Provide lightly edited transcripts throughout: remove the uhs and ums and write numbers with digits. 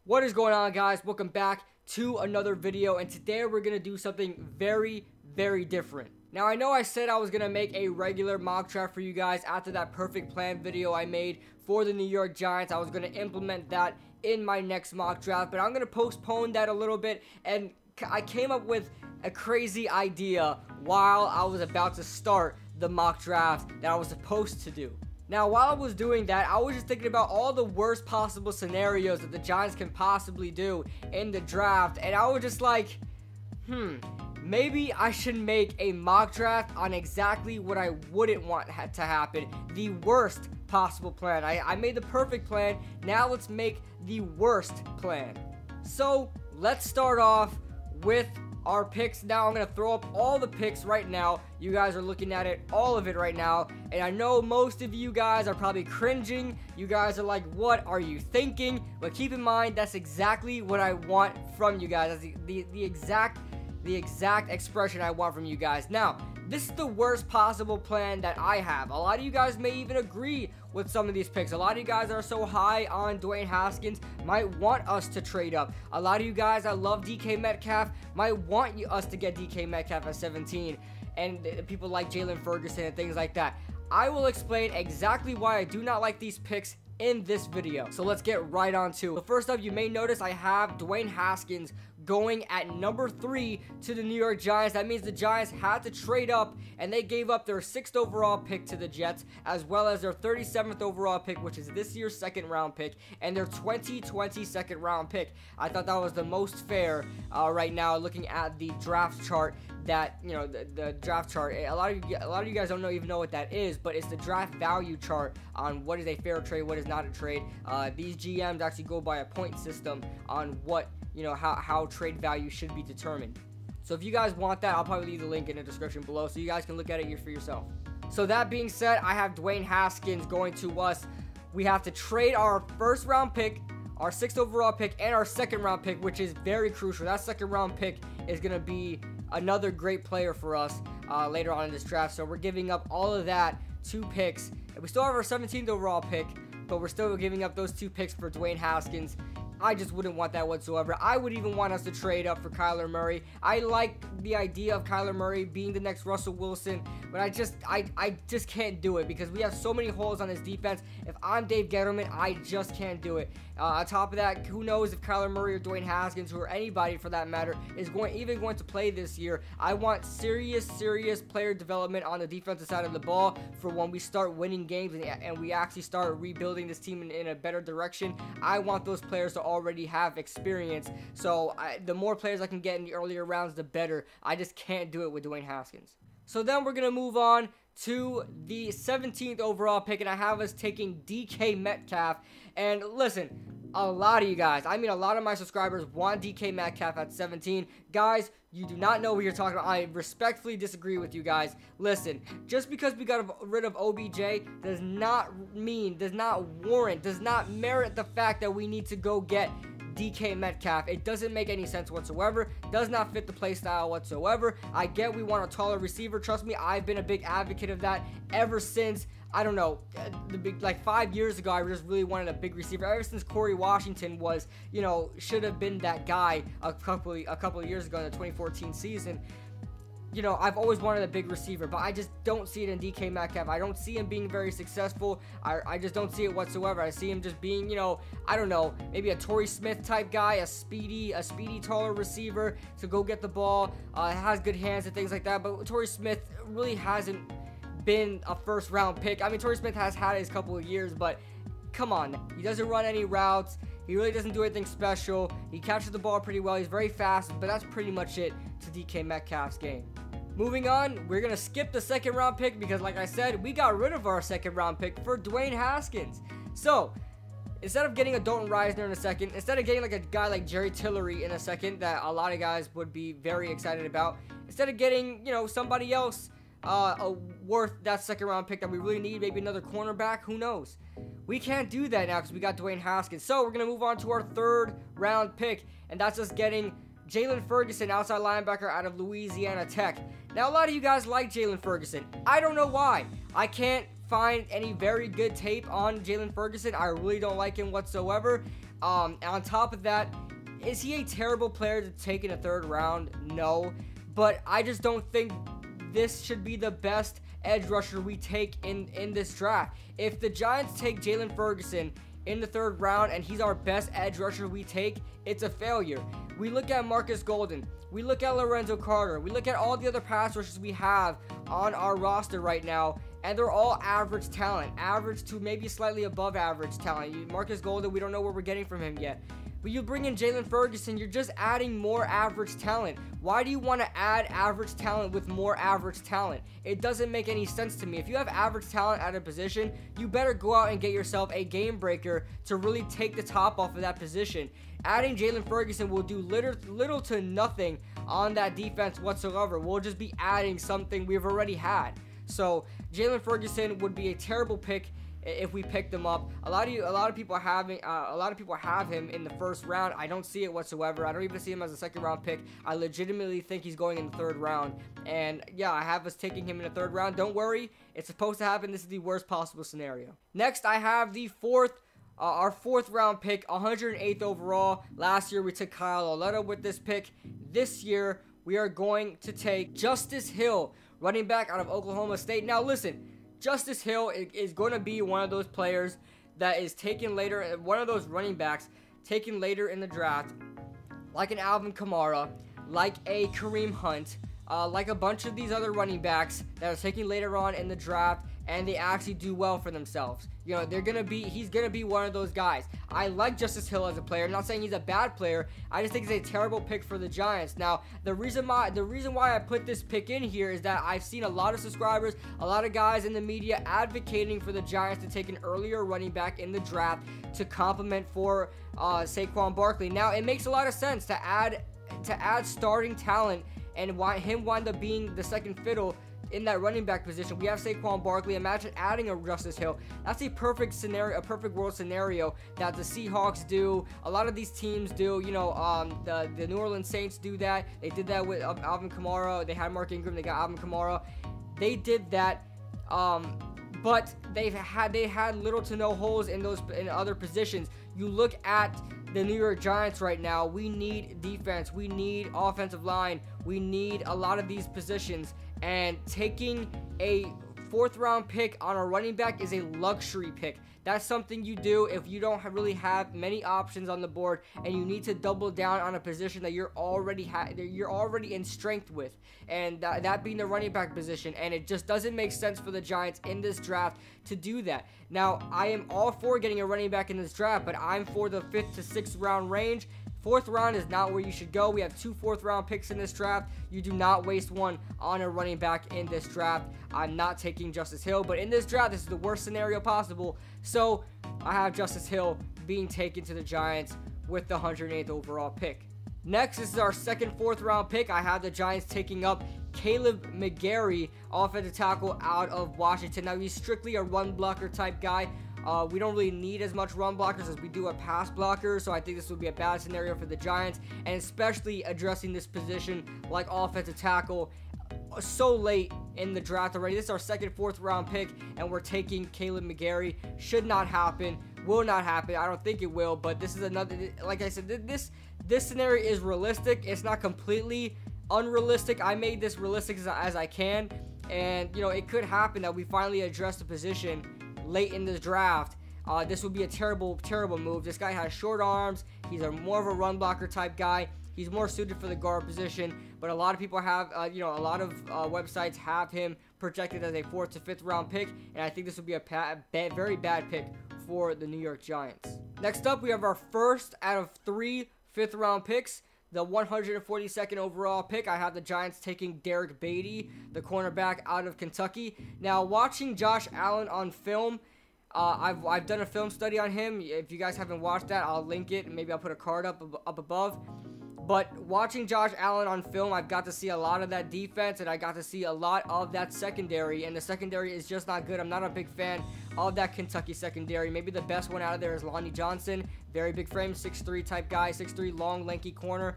What is going on, guys? Welcome back to another video, and today we're going to do something very different. Now, I know I said I was going to make a regular mock draft for you guys after that perfect plan video I made for the New York Giants. I was going to implement that in my next mock draft, but I'm going to postpone that a little bit, and I came up with a crazy idea while I was about to start the mock draft that I was supposed to do. Now, while I was doing that, I was just thinking about all the worst possible scenarios that the Giants can possibly do in the draft, and I was just like, maybe I should make a mock draft on exactly what I wouldn't want to happen, the worst possible plan. I made the perfect plan, now let's make the worst plan. So, let's start off with our picks. Now I'm going to throw up all the picks right now. You guys are looking at it, all of it right now, and I know most of you guys are probably cringing. You guys are like, what are you thinking? But keep in mind, that's exactly what I want from you guys. That's the exact expression I want from you guys. Now, this is the worst possible plan that I have. A lot of you guys may even agree with some of these picks. A lot of you guys that are so high on Dwayne Haskins might want us to trade up. A lot of you guys that love DK Metcalf might want us to get DK Metcalf at 17. And people like Jalen Ferguson and things like that. I will explain exactly why I do not like these picks in this video. So let's get right on to it. So first up, you may notice I have Dwayne Haskins going at number 3 to the New York Giants. That means the Giants had to trade up, and they gave up their 6th overall pick to the Jets, as well as their 37th overall pick, which is this year's 2nd round pick, and their 2020 2nd round pick. I thought that was the most fair right now, looking at the draft chart. That, you know, the draft chart, a lot of you guys don't even know what that is, but it's the draft value chart on what is a fair trade, what is not a trade. These GMs actually go by a point system on what, you know, how trade value should be determined. So if you guys want that, I'll probably leave the link in the description below so you guys can look at it for yourself. So that being said, I have Dwayne Haskins going to us. We have to trade our 1st round pick, our 6th overall pick, and our 2nd round pick, which is very crucial. That 2nd round pick is going to be another great player for us later on in this draft. So we're giving up all of that, 2 picks. And we still have our 17th overall pick, but we're still giving up those 2 picks for Dwayne Haskins. I just wouldn't want that whatsoever. I would even want us to trade up for Kyler Murray. I like the idea of Kyler Murray being the next Russell Wilson, but I just can't do it because we have so many holes on his defense. If I'm Dave Gettleman, I just can't do it. On top of that, who knows if Kyler Murray or Dwayne Haskins, or anybody for that matter, is even going to play this year. I want serious player development on the defensive side of the ball for when we start winning games and we actually start rebuilding this team in a better direction. I want those players to already have experience, so the more players I can get in the earlier rounds, the better. I just can't do it with Dwayne Haskins. So then we're going to move on to the 17th overall pick, and I have us taking DK Metcalf. And listen, a lot of you guys, I mean a lot of my subscribers, want DK Metcalf at 17. Guys, you do not know what you're talking about. I respectfully disagree with you guys. Listen, just because we got rid of OBJ does not warrant, does not merit the fact that we need to go get DK Metcalf. It doesn't make any sense whatsoever. Does not fit the play style whatsoever. I get we want a taller receiver. Trust me, I've been a big advocate of that ever since, I don't know, like 5 years ago. I just really wanted a big receiver. Ever since Corey Washington was, you know, should have been that guy a couple of years ago in the 2014 season. You know, I've always wanted a big receiver, but I just don't see it in DK Metcalf. I don't see him being very successful. I just don't see it whatsoever. I see him just being, you know, I don't know, maybe a Torrey Smith type guy, a speedy taller receiver to go get the ball, has good hands and things like that. But Torrey Smith really hasn't been a 1st round pick. I mean, Torrey Smith has had his couple of years, but come on, he doesn't run any routes. He really doesn't do anything special. He catches the ball pretty well. He's very fast, but that's pretty much it to DK Metcalf's game. Moving on, we're going to skip the 2nd round pick because, like I said, we got rid of our 2nd round pick for Dwayne Haskins. So, instead of getting a Dalton Risner in a 2nd, instead of getting like a guy like Jerry Tillery in a 2nd that a lot of guys would be very excited about, instead of getting, you know, somebody else worth that 2nd round pick that we really need, maybe another cornerback, who knows. We can't do that now because we got Dwayne Haskins. So, we're going to move on to our 3rd round pick, and that's us getting Jalen Ferguson, outside linebacker out of Louisiana Tech. Now, a lot of you guys like Jalen Ferguson. I don't know why. I can't find any very good tape on Jalen Ferguson. I really don't like him whatsoever. And on top of that, is he a terrible player to take in a third round? No. But I just don't think this should be the best edge rusher we take in this draft. If the Giants take Jalen Ferguson in the third round and he's our best edge rusher we take, it's a failure. We look at Marcus Golden. We look at Lorenzo Carter. We look at all the other pass rushers we have on our roster right now, and they're all average talent. Average to maybe slightly above average talent. Marcus Golden, we don't know what we're getting from him yet. But you bring in Jalen Ferguson, you're just adding more average talent. Why do you want to add average talent with more average talent? It doesn't make any sense to me. If you have average talent at a position, you better go out and get yourself a game breaker to really take the top off of that position. Adding Jalen Ferguson will do little to nothing on that defense whatsoever. We'll just be adding something we've already had. So Jalen Ferguson would be a terrible pick if we picked him up. A lot of people have him in the first round. I don't see it whatsoever. I don't even see him as a second round pick. I legitimately think he's going in the third round. And yeah, I have us taking him in the third round. Don't worry, it's supposed to happen. This is the worst possible scenario. Next, I have the our fourth round pick, 108th overall. Last year we took Kyle Oleta with this pick. This year we are going to take Justice Hill, running back out of Oklahoma State. Now listen, Justice Hill is going to be one of those players that is taken later, one of those running backs taken later in the draft, like an Alvin Kamara, like a Kareem Hunt, like a bunch of these other running backs that are taken later on in the draft, and they actually do well for themselves. You know, he's gonna be one of those guys. I like Justice Hill as a player. I'm not saying he's a bad player. I just think it's a terrible pick for the Giants. Now, the reason why I put this pick in here is that I've seen a lot of subscribers, a lot of guys in the media advocating for the Giants to take an earlier running back in the draft to complement for Saquon Barkley. Now, it makes a lot of sense to add starting talent and him wind up being the second fiddle in that running back position. We have Saquon Barkley. Imagine adding a Justice Hill. That's a perfect scenario, a perfect world scenario that the Seahawks do. A lot of these teams do. You know, the New Orleans Saints do that. They did that with Alvin Kamara. They had Mark Ingram. They got Alvin Kamara. They did that. But they had little to no holes in other positions. You look at the New York Giants right now. We need defense. We need offensive line. We need a lot of these positions. And taking a fourth round pick on a running back is a luxury pick. That's something you do if you don't really have many options on the board and you need to double down on a position that you're already in strength with, and that being the running back position. And it just doesn't make sense for the Giants in this draft to do that. Now, I am all for getting a running back in this draft, but I'm for the 5th to 6th round range. Fourth round is not where you should go. We have 2 fourth-round picks in this draft. You do not waste one on a running back in this draft. I'm not taking Justice Hill, but in this draft, this is the worst scenario possible. So I have Justice Hill being taken to the Giants with the 108th overall pick. Next, this is our second fourth-round pick. I have the Giants taking up Kaleb McGary, offensive tackle out of Washington. Now, he's strictly a run blocker type guy. We don't really need as much run blockers as we do a pass blocker, so I think this would be a bad scenario for the Giants, and especially addressing this position like offensive tackle so late in the draft already. This is our second, fourth round pick, and we're taking Kaleb McGary. Should not happen. Will not happen. I don't think it will, but this is another, like I said, this scenario is realistic. It's not completely unrealistic. I made this realistic as I can, and you know, it could happen that we finally address the position late in the draft. This would be a terrible move. This guy has short arms. He's more of a run blocker type guy. He's more suited for the guard position, but a lot of people have, a lot of websites have him projected as a 4th to 5th round pick, and I think this would be a very bad pick for the New York Giants. Next up, we have our first out of 3 5th round picks. The 142nd overall pick, I have the Giants taking Derrickbaity, the cornerback out of Kentucky. Now, watching Josh Allen on film, I've done a film study on him. If you guys haven't watched that, I'll link it. Maybe I'll put a card up above. But watching Josh Allen on film, I've got to see a lot of that defense, and I got to see a lot of that secondary, and the secondary is just not good. I'm not a big fan of that Kentucky secondary. Maybe the best one out of there is Lonnie Johnson. Very big frame, 6'3" type guy, 6'3", long, lanky corner.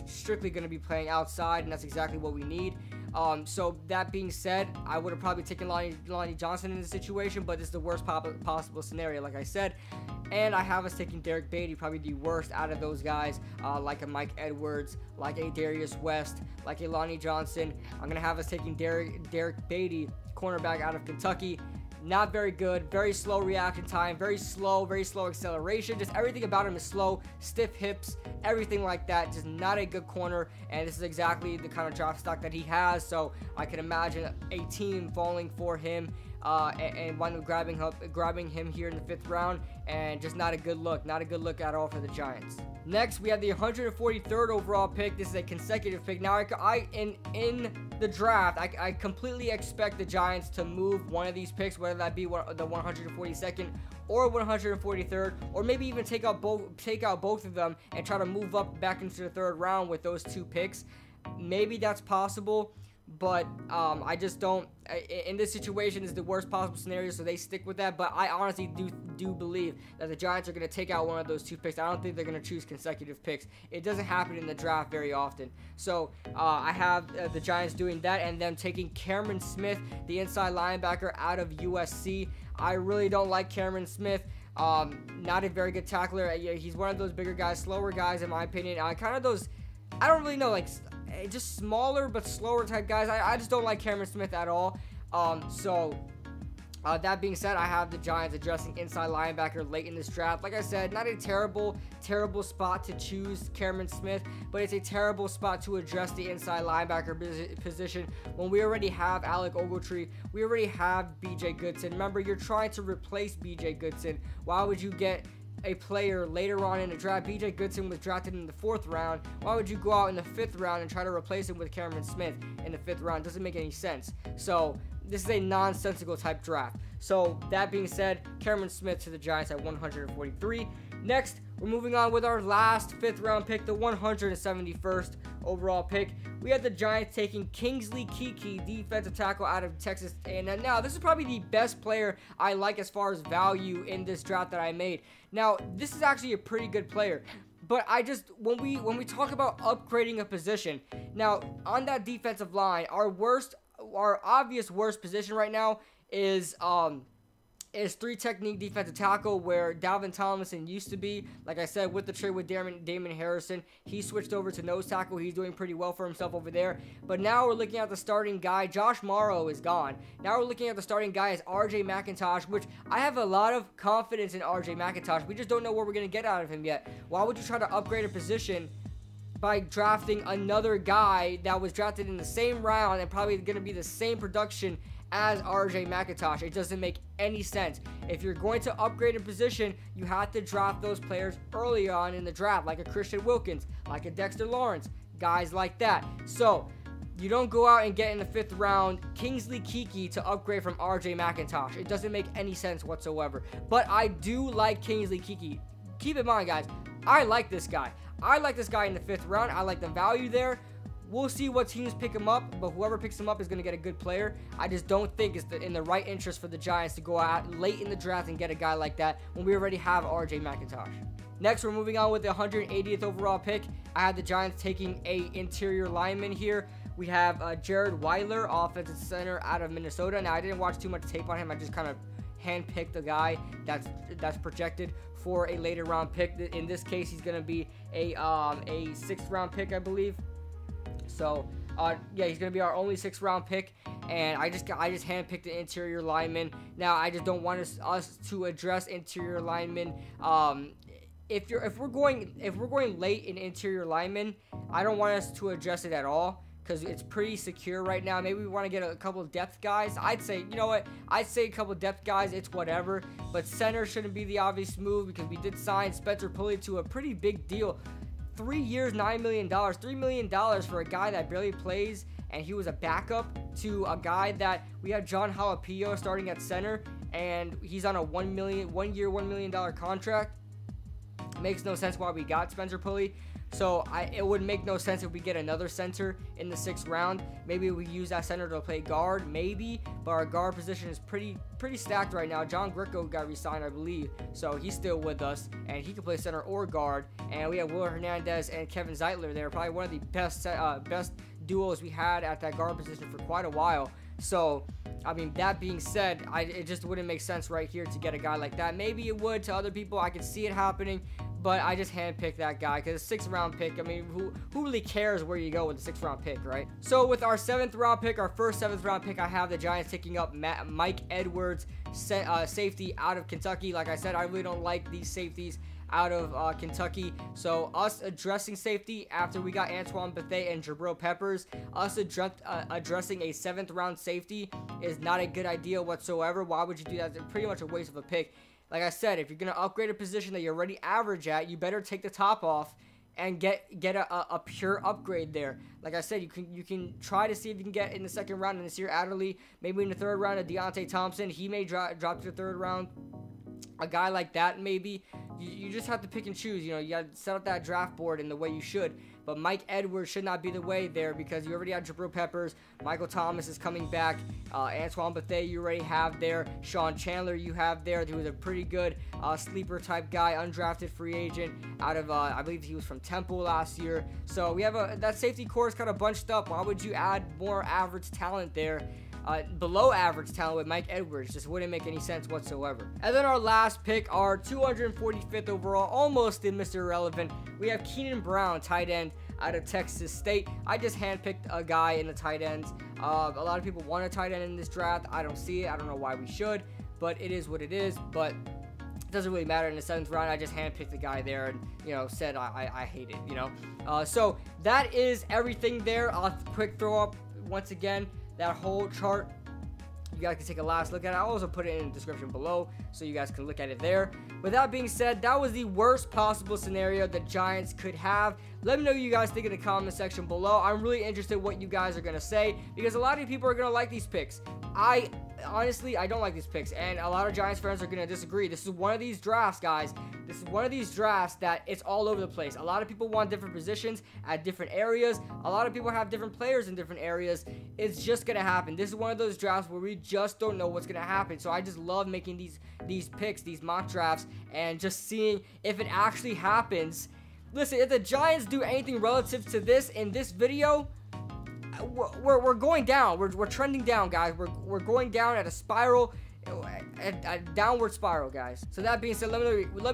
Strictly going to be playing outside, and that's exactly what we need. So that being said, I would have probably taken Lonnie Johnson in this situation, but this is the worst possible scenario, like I said. And I have us taking Derrickbaity, probably the worst out of those guys, like a Mike Edwards, like a Darius West, like a Lonnie Johnson. I'm going to have us taking Derrickbaity, cornerback out of Kentucky. Not very good, very slow reaction time, very slow acceleration. Just everything about him is slow, stiff hips, everything like that. Just not a good corner, and this is exactly the kind of draft stock that he has. So I can imagine a team falling for him and wind up grabbing him here in the 5th round, and just not a good look. Not a good look at all for the Giants. Next, we have the 143rd overall pick. This is a consecutive pick. Now, in the draft, I completely expect the Giants to move one of these picks, whether that be the 142nd or 143rd, or maybe even take out both of them and try to move up back into the 3rd round with those 2 picks. Maybe that's possible, but I just don't. In this situation, is the worst possible scenario, so they stick with that. But I honestly do believe that the Giants are going to take out one of those 2 picks. I don't think they're going to choose consecutive picks. It doesn't happen in the draft very often. So I have the Giants doing that, and them taking Cameron Smith, the inside linebacker out of USC. I really don't like Cameron Smith. Not a very good tackler. He's one of those bigger guys, slower guys, in my opinion. Kind of those, I don't really know, like, just smaller but slower type guys. I just don't like Cameron Smith at all. That being said, I have the Giants addressing inside linebacker late in this draft. Like I said, not a terrible spot to choose Cameron Smith, but it's a terrible spot to address the inside linebacker position when we already have Alec Ogletree. We already have B.J. Goodson. Remember, you're trying to replace B.J. Goodson. Why would you get a player later on in the draft? B.J. Goodson was drafted in the 4th round. Why would you go out in the 5th round and try to replace him with Cameron Smith in the 5th round? Doesn't make any sense. So this is a nonsensical type draft. So that being said, Cameron Smith to the Giants at 143. Next, we're moving on with our last 5th round pick, the 171st overall pick. We had the Giants taking Kingsley Keke, defensive tackle out of Texas A&M. Now, this is probably the best player I like as far as value in this draft that I made. Now, this is actually a pretty good player. But I just, when we talk about upgrading a position, now on that defensive line, our obvious worst position right now is 3 technique defensive tackle, where Dalvin Tomlinson used to be. Like I said, with the trade with Damon Harrison, he switched over to nose tackle. He's doing pretty well for himself over there. But now we're looking at the starting guy. Josh Morrow is gone. Now we're looking at the starting guy as RJ McIntosh, which I have a lot of confidence in RJ McIntosh. We just don't know what we're going to get out of him yet. Why would you try to upgrade a position by drafting another guy that was drafted in the same round and probably going to be the same production as RJ McIntosh? It doesn't make any sense. If you're going to upgrade a position, you have to draft those players early on in the draft, like a Christian Wilkins, like a Dexter Lawrence, guys like that. So you don't go out and get in the 5th round Kingsley Keke to upgrade from RJ McIntosh. It doesn't make any sense whatsoever. But I do like Kingsley Keke. Keep in mind, guys, I like this guy. I like this guy in the 5th round. I like the value there. We'll see what teams pick him up, but whoever picks him up is going to get a good player. I just don't think it's in the right interest for the Giants to go out late in the draft and get a guy like that when we already have RJ McIntosh. Next, we're moving on with the 180th overall pick. I had the Giants taking a interior lineman here. We have Jared Weyler, offensive center out of Minnesota. Now, I didn't watch too much tape on him. I just kind of handpicked a guy that's projected for a later round pick. In this case, he's going to be a 6th round pick, I believe. So, yeah, he's going to be our only 6th round pick, and I just handpicked an interior lineman. Now, I just don't want us to address interior linemen. If we're going late in interior linemen, I don't want us to address it at all, because it's pretty secure right now. Maybe we want to get a couple of depth guys. I'd say, you know what? I'd say a couple of depth guys. It's whatever. But center shouldn't be the obvious move, because we did sign Spencer Pulley to a pretty big deal. 3 years, $9 million. $3 million for a guy that barely plays, and he was a backup to a guy that we had John Jalapeno starting at center, and he's on a 1 year, $1 million contract. Makes no sense why we got Spencer Pulley. So it would make no sense if we get another center in the 6th round. Maybe we use that center to play guard, maybe, but our guard position is pretty stacked right now. John Greco got re-signed, I believe, so he's still with us, and he can play center or guard. And we have Will Hernandez and Kevin Zeitler there, probably one of the best duos we had at that guard position for quite a while. So, I mean, that being said, it just wouldn't make sense right here to get a guy like that. Maybe it would to other people. I could see it happening, but I just handpicked that guy because a 6th round pick. I mean, who really cares where you go with the 6th round pick, right? So with our 7th round pick, our first 7th round pick, I have the Giants taking up Mike Edwards, safety out of Kentucky. Like I said, I really don't like these safeties out of Kentucky. So us addressing safety after we got Antoine Bethea and Jabril Peppers, us addressing a 7th round safety is not a good idea whatsoever. Why would you do that? It's pretty much a waste of a pick. Like I said, if you're going to upgrade a position that you're already average at, you better take the top off and get a pure upgrade there. Like I said, you can try to see if you can get in the 2nd round in Nasir Adderley, maybe in the 3rd round of Deontay Thompson. He may drop to the 3rd round. A guy like that, maybe. You just have to pick and choose. You know, you got to set up that draft board in the way you should. But Mike Edwards should not be the way there because you already have Jabril Peppers. Michael Thomas is coming back. Antoine Bethea you already have there. Sean Chandler you have there, who is a pretty good sleeper type guy, undrafted free agent out of, I believe he was from Temple last year. So we have that safety core is kind of bunched up. Why would you add more average talent there? Below average talent with Mike Edwards just wouldn't make any sense whatsoever. And then our last pick, our 245th overall, almost in Mr. Irrelevant, we have Keenan Brown, tight end out of Texas State. I just handpicked a guy in the tight ends. A lot of people want a tight end in this draft. I don't see it. I don't know why we should, but it is what it is. But it doesn't really matter in the 7th round. I just handpicked the guy there and, you know, said I hate it, you know. So that is everything there. I'll quick throw up once again that whole chart. You guys can take a last look at it. I'll also put it in the description below so you guys can look at it there. With that being said, that was the worst possible scenario the Giants could have. Let me know what you guys think in the comment section below. I'm really interested in what you guys are going to say because a lot of people are going to like these picks. Honestly, I don't like these picks, and a lot of Giants fans are going to disagree. This is one of these drafts, guys. This is one of these drafts that it's all over the place. A lot of people want different positions at different areas. A lot of people have different players in different areas. It's just going to happen. This is one of those drafts where we just don't know what's going to happen. So I just love making these picks, these mock drafts, and just seeing if it actually happens. Listen, if the Giants do anything relative to this in this video, we're going down. We're trending down, guys. We're going down at a spiral, a downward spiral, guys. So that being said, let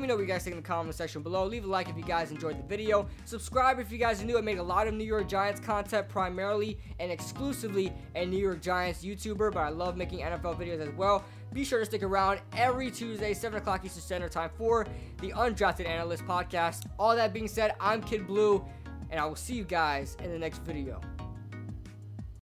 me know what you guys think in the comment section below. Leave a like if you guys enjoyed the video. Subscribe if you guys are new. I made a lot of New York Giants content, primarily and exclusively a New York Giants YouTuber, but I love making NFL videos as well. Be sure to stick around every Tuesday, 7 o'clock Eastern Standard Time for the Undrafted Analyst Podcast. All that being said, I'm Kid Blue, and I will see you guys in the next video.